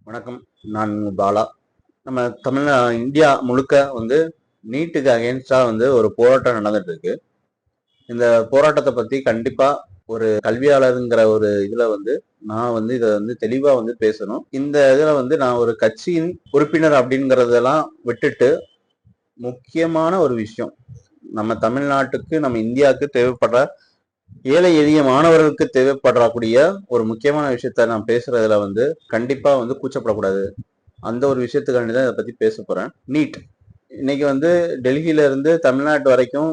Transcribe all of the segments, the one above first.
வணக்கம். நான் பாலா. நம்ம இந்தியா முழுக்க நீட்டுக்கு அகேன்ஸ்டா ஒரு போராட்டம் நடந்துட்டு இருக்கு. இந்த போராட்டத்தை பத்தி கண்டிப்பா ஒரு கல்வியாளருங்கிற ஒரு இதுல நான் இதை தெளிவா பேசணும். இந்த இதுல நான் ஒரு கட்சியின் உறுப்பினர் அப்படிங்கறதெல்லாம் விட்டுட்டு முக்கியமான ஒரு விஷயம், நம்ம தமிழ்நாட்டுக்கு நம்ம இந்தியாவுக்கு தேவைப்படுற ஏழை எளிய மாணவர்களுக்கு தேவைப்படக்கூடிய ஒரு முக்கியமான விஷயத்த நான் பேசுறதுல கண்டிப்பா கூச்சப்படக்கூடாது. அந்த ஒரு விஷயத்துக்காண்டி தான் இதை பத்தி பேச போறேன். நீட் இன்னைக்கு டெல்லியில இருந்து தமிழ்நாட்டு வரைக்கும்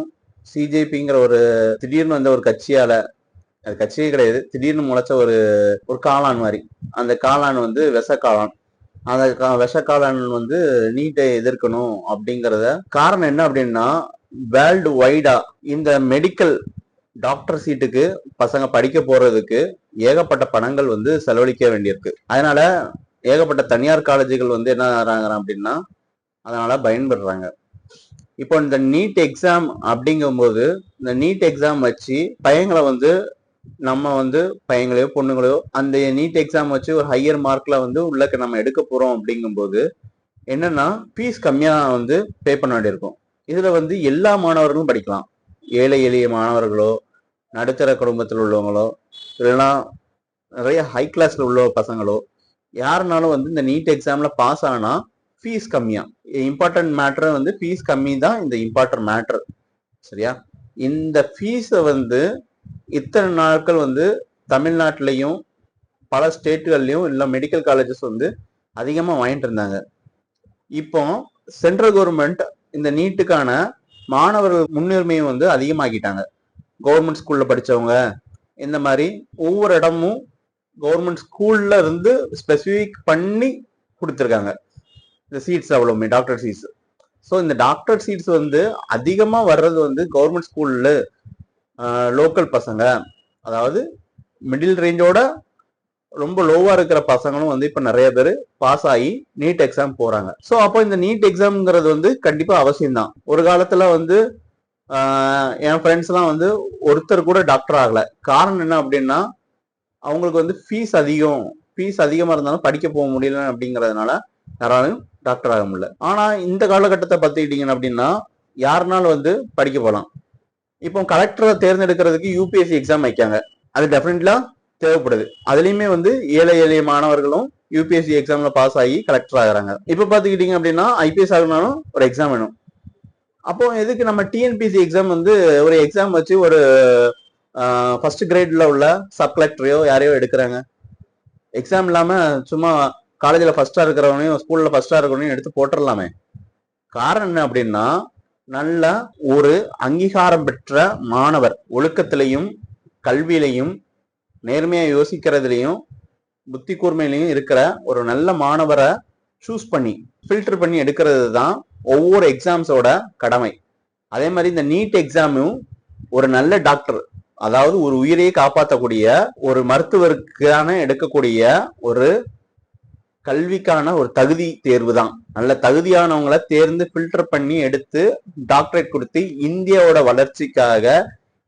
சிஜேபிங்கிற ஒரு திடீர்னு ஒரு கட்சியால, அது கட்சியே கிடையாது, திடீர்னு முளைச்ச ஒரு ஒரு காளான் மாதிரி. அந்த காளான் விஷ காளான். அந்த விஷ காளான் நீட்டை எதிர்க்கணும் அப்படிங்கறத காரணம் என்ன அப்படின்னா, வேர்ல்டு வைடா இந்த மெடிக்கல் டாக்டர் சீட்டுக்கு பசங்க படிக்க போறதுக்கு ஏகப்பட்ட பணங்கள் செலவழிக்க வேண்டியிருக்கு. அதனால ஏகப்பட்ட தனியார் காலேஜுகள் என்ன ஆறாங்க அப்படின்னா அதனால பயன்படுறாங்க. இப்போ இந்த நீட் எக்ஸாம் அப்படிங்கும்போது இந்த நீட் எக்ஸாம் வச்சு பையங்களை நம்ம பையங்களையோ பொண்ணுங்களையோ அந்த நீட் எக்ஸாம் வச்சு ஒரு ஹையர் மார்க்ல உள்ளக்க நம்ம எடுக்க போறோம் அப்படிங்கும்போது என்னன்னா ஃபீஸ் கம்மியா பே பண்ண வேண்டியிருக்கும். இதுல எல்லா மாணவர்களும் படிக்கலாம். ஏழை எளிய மாணவர்களோ, நடுத்தர குடும்பத்தில் உள்ளவங்களோ, இல்லைன்னா நிறைய ஹை கிளாஸ்ல உள்ள பசங்களோ, யாருனாலும் இந்த நீட் எக்ஸாம்ல பாஸ் ஆனா ஃபீஸ் கம்மியா. இம்பார்ட்டன்ட் மேட்டர் ஃபீஸ் கம்மி தான் இந்த இம்பார்ட்டன்ட் மேட்டர். சரியா? இந்த ஃபீஸை இத்தனை நாட்கள் தமிழ்நாட்டிலையும் பல ஸ்டேட்டுகள்லயும் இல்ல மெடிக்கல் காலேஜஸ் அதிகமா வாங்கிட்டு இருந்தாங்க. இப்போ சென்ட்ரல் கவர்மெண்ட் இந்த நீட்டுக்கான மாணவர்கள் முன்னுரிமையும் அதிகமாக்கிட்டாங்க. கவர்மெண்ட் ஸ்கூல்ல படிச்சவங்க இந்த மாதிரி ஒவ்வொரு இடமும் கவர்மெண்ட் ஸ்கூல்ல இருந்து ஸ்பெசிபிக் பண்ணி கொடுத்துருக்காங்க இந்த சீட்ஸ். அவ்வளவுமே டாக்டர் சீட்ஸ். ஸோ இந்த டாக்டர் சீட்ஸ் அதிகமா வர்றது கவர்மெண்ட் ஸ்கூல்ல லோக்கல் பசங்க, அதாவது மிடில் ரேஞ்சோட ரொம்ப லோவா இருக்கிற பசங்களும் இப்ப நிறைய பேர் பாஸ் ஆகி நீட் எக்ஸாம் போறாங்க. ஸோ அப்போ இந்த நீட் எக்ஸாம்ங்கிறது கண்டிப்பா அவசியம் தான். ஒரு காலத்துல என் ஃப்ரெண்ட்ஸ் எல்லாம் ஒருத்தர் கூட டாக்டர் ஆகல. காரணம் என்ன அப்படின்னா அவங்களுக்கு ஃபீஸ் அதிகமா இருந்தாலும் படிக்க போக முடியல அப்படிங்கறதுனால யாராலும் டாக்டர் ஆக முடியல. ஆனா இந்த காலகட்டத்தை பார்த்துக்கிட்டீங்க அப்படின்னா யாருனாலும் படிக்க போகலாம். இப்போ கலெக்டரை தேர்ந்தெடுக்கிறதுக்கு யூபிஎஸ்சி எக்ஸாம் வைக்காங்க. அது டெஃபினெட்லா தேவைப்படுது. அதுலயுமே ஏழை எளிய மாணவர்களும் யூபிஎஸ்சி எக்ஸாம்ல பாஸ் ஆகி கலெக்டர் ஆகுறாங்க. இப்ப பாத்துக்கிட்டீங்க அப்படின்னா ஐபிஎஸ் ஆகணும்னாலும் ஒரு எக்ஸாம் வேணும். அப்போ எதுக்கு நம்ம டிஎன்பிசி எக்ஸாம் ஒரு எக்ஸாம் வச்சு ஒரு ஃபர்ஸ்ட் கிரேட்ல உள்ள சப் கலெக்டரையோ யாரையோ எடுக்கிறாங்க. எக்ஸாம் இல்லாம சும்மா காலேஜில் ஃபர்ஸ்டா இருக்கிறவனையும் ஸ்கூல்ல ஃபர்ஸ்டா இருக்கிறவனையும் எடுத்து போட்டுடலாமே. காரணம் என்ன அப்படின்னா நல்ல ஒரு அங்கீகாரம் பெற்ற மாணவர், ஒழுக்கத்திலையும் கல்வியிலையும் நேர்மையா யோசிக்கிறதுலையும் புத்தி கூர்மையிலையும் இருக்கிற ஒரு நல்ல மாணவரை சூஸ் பண்ணி ஃபில்டர் பண்ணி எடுக்கிறது தான் ஒவ்வொரு எக்ஸாம்ஸோட கடமை. அதே மாதிரி இந்த நீட் எக்ஸாமும் ஒரு நல்ல டாக்டர், அதாவது ஒரு உயிரையே காப்பாற்றக்கூடிய ஒரு மருத்துவருக்கான எடுக்கக்கூடிய ஒரு கல்விக்கான ஒரு தகுதி தேர்வு தான். நல்ல தகுதியானவங்களை தேர்ந்து ஃபில்டர் பண்ணி எடுத்து டாக்டரேட் கொடுத்து இந்தியாவோட வளர்ச்சிக்காக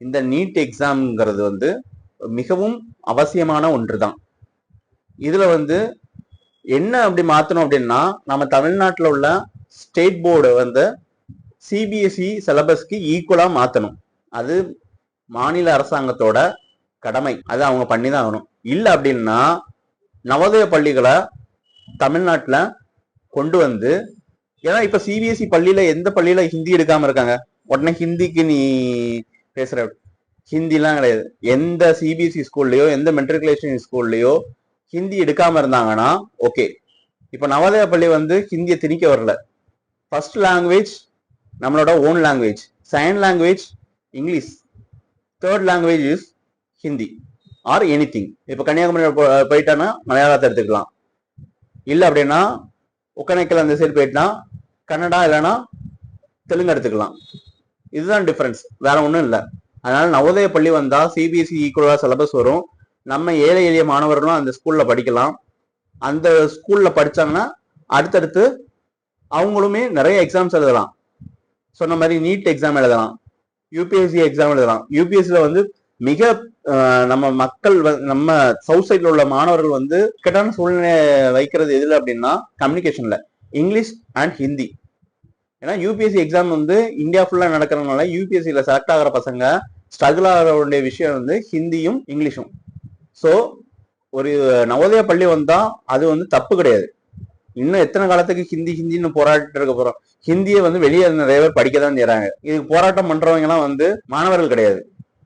இந்த நீட் எக்ஸாம்ங்கிறது மிகவும் அவசியமான ஒன்று தான். இதுல என்ன அப்படி மாத்தணும் அப்படின்னா நம்ம தமிழ்நாட்டில் உள்ள ஸ்டேட் போர்டு சிபிஎஸ்இ சிலபஸ்க்கு ஈக்குவலா மாத்தணும். அது மாநில அரசாங்கத்தோட கடமை. அது அவங்க பண்ணிதான் ஆகணும். இல்லை அப்படின்னா நவோதய பள்ளிகளை தமிழ்நாட்டில் கொண்டு ஏன்னா இப்ப சிபிஎஸ்இ பள்ளியில எந்த பள்ளியில ஹிந்தி எடுக்காம இருக்காங்க? உடனே ஹிந்திக்கு நீ பேசுற, ஹிந்திலாம் கிடையாது. எந்த சிபிஎஸ்இ ஸ்கூல்லயோ எந்த மெட்ரிகுலேஷன் ஸ்கூல்லயோ ஹிந்தி எடுக்காம இருந்தாங்கன்னா ஓகே. இப்ப நவோதய பள்ளி ஹிந்தியை திணிக்க வரல. ஃபர்ஸ்ட் லாங்குவேஜ் நம்மளோட own language, second language English, third language is Hindi or any thing. இப்ப கன்னியாகுமரி போயிட்டானா மலையாளத்தை எடுத்துக்கலாம். இல்லை அப்படின்னா ஒக்கனைக்கல் அந்த சைடு போயிட்டா கன்னடா இல்லைன்னா தெலுங்கு எடுத்துக்கலாம். இதுதான் டிஃபரன்ஸ், வேற ஒன்றும் இல்லை. அதனால நவோதய பள்ளி வந்தா சிபிஎஸ்இ ஈக்குவலா சிலபஸ் வரும். நம்ம ஏழை எளிய மாணவர்களும் அந்த ஸ்கூல்ல படிக்கலாம். அந்த ஸ்கூல்ல படிச்சாங்கன்னா அடுத்தடுத்து அவங்களுமே நிறைய எக்ஸாம்ஸ் எழுதலாம். சொன்ன மாதிரி நீட் எக்ஸாம் எழுதலாம், யூபிஎஸ்சி எக்ஸாம் எழுதலாம். யூபிஎஸ்சில மிக நம்ம மக்கள் நம்ம சவுத் சைட்ல உள்ள மாணவர்கள் வந்து இக்கட்டான சூழ்நிலை வைக்கிறது எதுல அப்படின்னா கம்யூனிகேஷன்ல இங்கிலீஷ் அண்ட் ஹிந்தி. ஏன்னா யூபிஎஸ்சி எக்ஸாம் வந்து இந்தியா ஃபுல்லா நடக்கிறதுனால யூபிஎஸ்சியில செலக்ட் ஆகிற பசங்க ஸ்ட்ரகிள் ஆகிற வேண்டிய விஷயம் வந்து ஹிந்தியும் இங்கிலீஷும். ஸோ ஒரு நவோதய பள்ளி வந்தா அது வந்து தப்பு கிடையாது. இன்னும் எத்தனை காலத்துக்கு ஹிந்தி ஹிந்தின்னு போராடிட்டு இருக்க போறோம்? ஹிந்தியை வந்து வெளியே நிறைய பேர் படிக்க தான் செய்றாங்க. இதுக்கு போராட்டம் பண்றவங்க எல்லாம் வந்து மாணவர்கள் கிடையாது,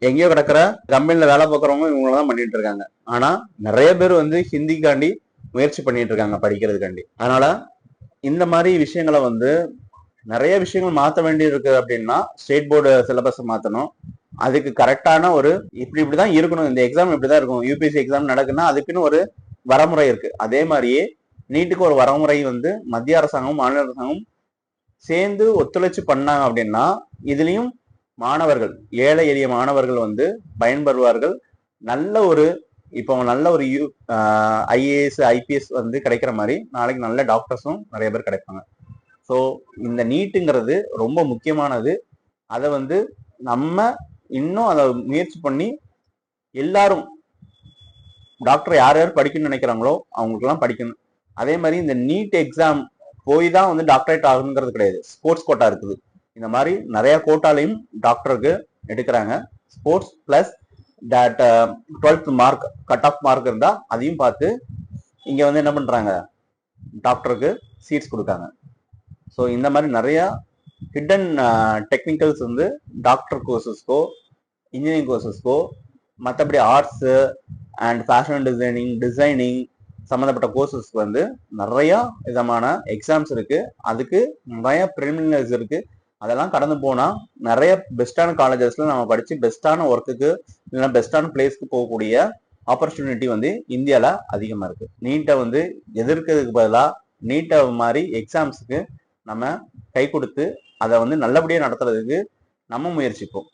எங்கேயோ கிடக்கிற கம்பெனில வேலை பார்க்குறவங்க இவங்களதான் பண்ணிட்டு இருக்காங்க. ஆனா நிறைய பேர் வந்து ஹிந்திக்காண்டி முயற்சி பண்ணிட்டு இருக்காங்க படிக்கிறதுக்காண்டி. அதனால இந்த மாதிரி விஷயங்களை வந்து நிறைய விஷயங்கள் மாற்ற வேண்டி இருக்கு. அப்படின்னா ஸ்டேட் போர்டு சிலபஸ் மாற்றணும். அதுக்கு கரெக்டான ஒரு இப்படிதான் இருக்கணும், இந்த எக்ஸாம் இப்படிதான் இருக்கும். யூபிஎஸ்சி எக்ஸாம் நடக்குன்னா அதுக்குன்னு ஒரு வரமுறை இருக்கு. அதே மாதிரியே நீட்டுக்கு ஒரு வரமுறை வந்து மத்திய அரசாங்கம் மாநில அரசாங்கம் சேர்ந்து ஒத்துழைச்சு பண்ணாங்க அப்படின்னா இதுலயும் மாணவர்கள், ஏழை எளிய மாணவர்கள் வந்து பயன்பெறுவார்கள். நல்ல ஒரு இப்போ நல்ல ஒரு ஐஏஎஸ் ஐபிஎஸ் வந்து கிடைக்கிற மாதிரி நாளைக்கு நல்ல டாக்டர்ஸும் நிறைய பேர் கிடைப்பாங்க. ஸோ இந்த நீட்டுங்கிறது ரொம்ப முக்கியமானது. அதை வந்து நம்ம இன்னும் அதை முயற்சி பண்ணி எல்லாரும் டாக்டர் யார் யார் படிக்கணும்னு நினைக்கிறாங்களோ அவங்களுக்குலாம் படிக்கணும். அதே மாதிரி இந்த நீட் எக்ஸாம் போய் தான் வந்து டாக்டரேட் ஆகணுங்கிறது கிடையாது. ஸ்போர்ட்ஸ் கோட்டா இருக்குது. இந்த மாதிரி நிறைய கோட்டாலையும் டாக்டருக்கு எடுக்கிறாங்க. Sports plus that 12th mark cut off mark இருந்தா அதையும் பார்த்து இங்க வந்து என்ன பண்றாங்க, டாக்டருக்கு சீட்ஸ் கொடுக்காங்க. ஸோ இந்த மாதிரி நிறைய ஹிடன் டெக்னிக்கல்ஸ் வந்து டாக்டர் கோர்சஸ்க்கோ இன்ஜினியரிங் கோர்சஸ்க்கோ மற்றபடி ஆர்ட்ஸு அண்ட் ஃபேஷன் டிசைனிங் சம்மந்தப்பட்ட கோர்சஸ்க்கு வந்து நிறைய விதமான எக்ஸாம்ஸ் இருக்கு. அதுக்கு நிறைய ப்ரிலிமினரிஸ் இருக்கு. அதெல்லாம் கடந்து போனா நிறைய பெஸ்டான காலேஜஸ்ல நம்ம படிச்சு பெஸ்டான ஒர்க்குக்கு இல்லைன்னா பெஸ்டான பிளேஸ்க்கு போகக்கூடிய ஆப்பர்ச்சுனிட்டி வந்து இந்தியால அதிகமா இருக்கு. நீட்டை வந்து எதிர்க்கிறதுக்கு பதிலாக நீட்டை மாதிரி எக்ஸாம்ஸுக்கு நம்ம கை கொடுத்து அதை வந்து நல்லபடியாக நடத்துறதுக்கு நம்ம முயற்சிப்போம்.